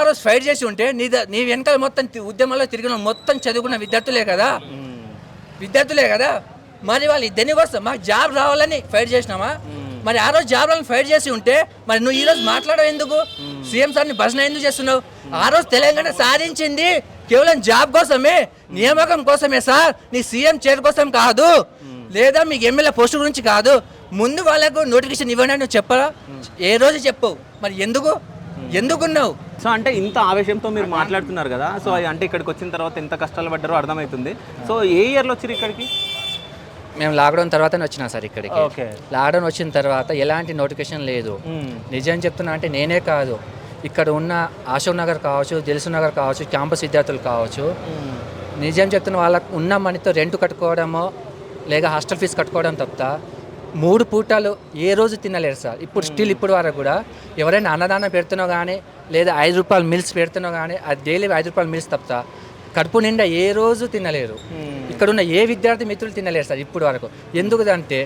ఆ రోజు ఫైట్ చేసి ఉంటే నీ వెనకాల మొత్తం ఉద్యమంలో తిరిగిన మొత్తం చదువుకున్న విద్యార్థులే కదా. మరి వాళ్ళు దేనికోసం మాకు జాబ్ రావాలని ఫైట్ చేసినామా? మరి ఆ రోజు జాబ్ రావాలని ఫైట్ చేసి ఉంటే మరి నువ్వు ఈ రోజు మాట్లాడవు ఎందుకు? సీఎం సార్ని భజన ఎందుకు చేస్తున్నావు? ఆ రోజు తెలంగాణ సాధించింది కేవలం జాబ్ కోసమే, నియామకం కోసమే సార్. నీ సీఎం చైర్ కోసం కాదు, లేదా మీకు ఎమ్మెల్యే పోస్టు గురించి కాదు. ముందు వాళ్ళకు నోటిఫికేషన్ ఇవ్వండి అని నువ్వు చెప్పరా? ఏ రోజు చెప్పవు. మరి ఎందుకున్నావు? సో అంటే ఇంత ఆవేశంతో మీరు మాట్లాడుతున్నారు కదా, సో అంటే ఇక్కడికి వచ్చిన తర్వాత ఎంత కష్టాలు పడ్డారో అర్థమవుతుంది. సో ఏ ఇయర్లో వచ్చారు ఇక్కడికి? మేము లాక్డౌన్ తర్వాతనే వచ్చినా సార్ ఇక్కడికి. ఓకే. లాక్డౌన్ వచ్చిన తర్వాత ఎలాంటి నోటిఫికేషన్ లేదు. నిజం చెప్తున్నా అంటే నేనే కాదు, ఇక్కడ ఉన్న అశోక్ నగర్ కావచ్చు, దిల్సుఖ్ నగర్ కావచ్చు, క్యాంపస్ విద్యార్థులు కావచ్చు, నిజం చెప్తున్న వాళ్ళకు ఉన్న మనీతో రెంట్ కట్టుకోవడమో లేక హాస్టల్ ఫీజు కట్టుకోవడం తప్ప 3 పూటలు ఏ రోజు తినలేరు సార్. ఇప్పుడు వరకు కూడా ఎవరైనా అన్నదానం పెడుతున్నా కానీ లేదా 5 రూపాయలు మిల్స్ పెడుతున్నా కానీ అది డైలీ 5 రూపాయలు మిల్స్ తప్ప కడుపు నిండా ఏ రోజు తినలేరు. ఇక్కడ ఉన్న ఏ విద్యార్థి మిత్రులు తినలేరు సార్ ఇప్పుడు వరకు. ఎందుకంటే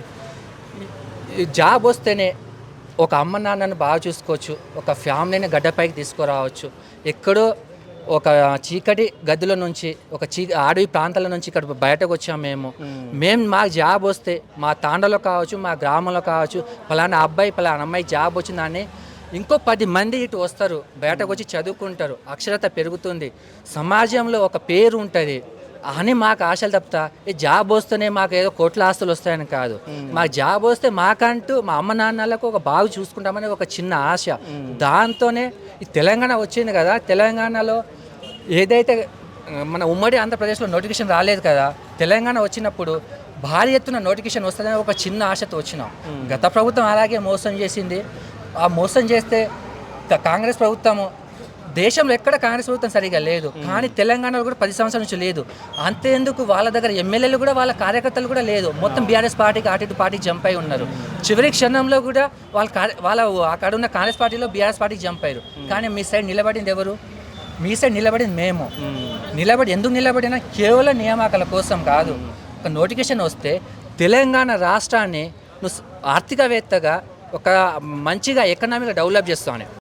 జాబ్ వస్తేనే ఒక అమ్మ నాన్నను బాగా చూసుకోవచ్చు, ఒక ఫ్యామిలీని గడ్డపైకి తీసుకురావచ్చు. ఎక్కడో ఒక చీకటి గదిలో నుంచి ఒక అడవి ప్రాంతాల నుంచి ఇక్కడ బయటకు వచ్చాము మేము మాకు జాబ్ వస్తే మా తాండలో కావచ్చు, మా గ్రామంలో కావచ్చు, ఫలానా అబ్బాయి ఫలానా అమ్మాయి జాబ్ వచ్చిందని ఇంకో 10 మంది ఇటు వస్తారు, బయటకు వచ్చి చదువుకుంటారు, అక్షరత పెరుగుతుంది, సమాజంలో ఒక పేరు ఉంటుంది అని మాకు ఆశలు తప్పుతా. ఈ జాబ్ వస్తేనే మాకు ఏదో కోట్ల ఆస్తులు వస్తాయని కాదు. మాకు జాబ్ వస్తే మాకంటూ మా అమ్మ నాన్నలకు ఒక బాగు చూసుకుంటామని ఒక చిన్న ఆశ. దాంతోనే ఈ తెలంగాణ వచ్చింది కదా. తెలంగాణలో ఏదైతే మన ఉమ్మడి ఆంధ్రప్రదేశ్లో నోటిఫికేషన్ రాలేదు కదా, తెలంగాణ వచ్చినప్పుడు భారీ ఎత్తున నోటిఫికేషన్ వస్తుందని ఒక చిన్న ఆశతో వచ్చినాం. గత ప్రభుత్వం అలాగే మోసం చేసింది. ఆ మోసం చేస్తే కాంగ్రెస్ ప్రభుత్వము, దేశంలో ఎక్కడ కాంగ్రెస్ ప్రభుత్వం సరిగా లేదు, కానీ తెలంగాణలో కూడా 10 సంవత్సరాల నుంచి లేదు. అంతేందుకు వాళ్ళ దగ్గర ఎమ్మెల్యేలు కూడా వాళ్ళ కార్యకర్తలు కూడా లేదు. మొత్తం బీఆర్ఎస్ పార్టీకి అటు పార్టీకి జంప్ అయి ఉన్నారు. చివరి క్షణంలో కూడా వాళ్ళ అక్కడ ఉన్న కాంగ్రెస్ పార్టీలో బీఆర్ఎస్ పార్టీకి జంప్ అయ్యారు. కానీ మీ సైడ్ నిలబడింది ఎవరు? మీ సైడ్ నిలబడింది మేము. ఎందుకు నిలబడినా కేవలం నియామకాల కోసం కాదు. ఒక నోటిఫికేషన్ వస్తే తెలంగాణ రాష్ట్రాన్ని నువ్వు ఆర్థికవేత్తగా ఒక మంచిగా ఎకనామిక్గా డెవలప్ చేస్తావు.